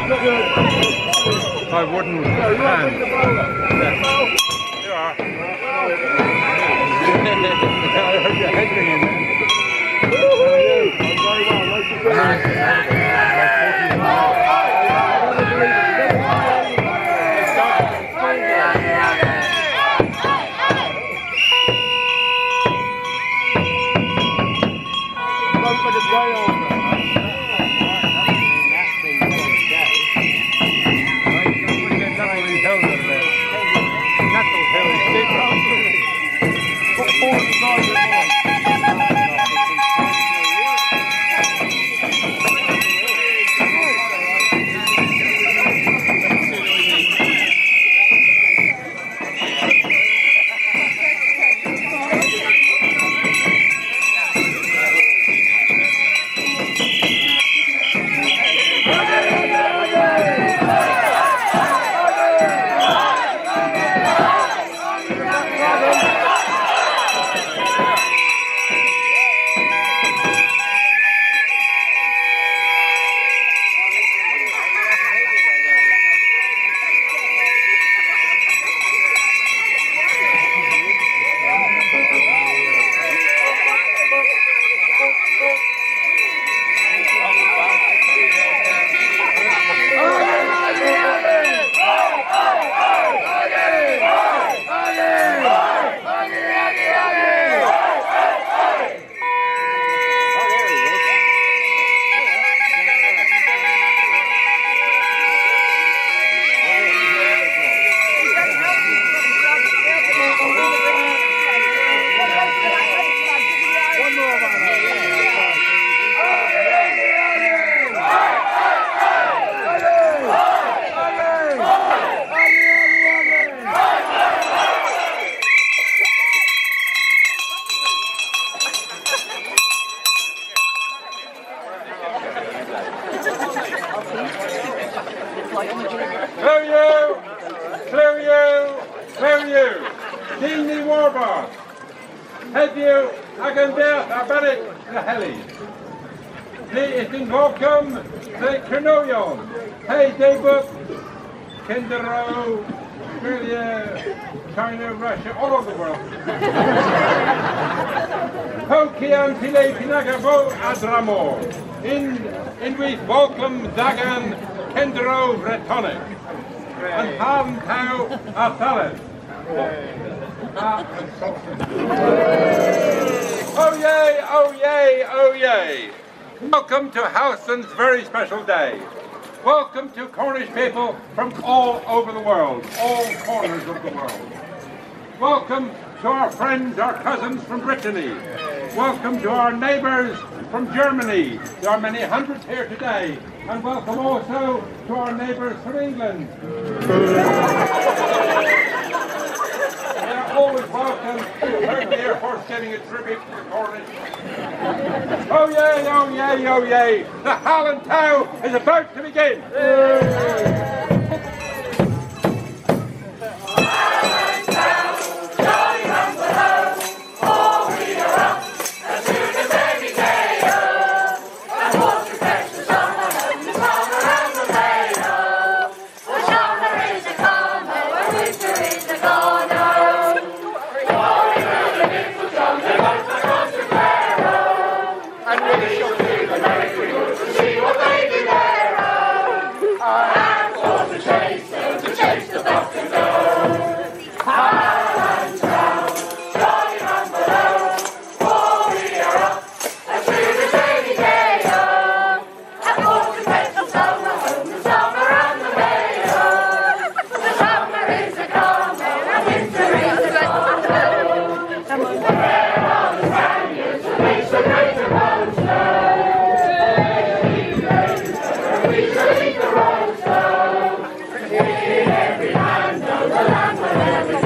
My wooden hand. You are. I heard your head ringing then. China, Russia, all over the world. In we welcome Dagan Kendro Bretonic and Ham Tow Hellys. Oh yay, oh yay, oh yay. Welcome to Helston's very special day. Welcome to Cornish people from all over the world, all corners of the world. Welcome to our friends, our cousins from Brittany. Welcome to our neighbours from Germany. There are many hundreds here today. And welcome also to our neighbours from England. They're always welcome. You heard the Air Force getting a tribute to the Cornish. Oh yay, oh yay, oh yay. The Highland Tow is about to begin. In every land, know the land wherever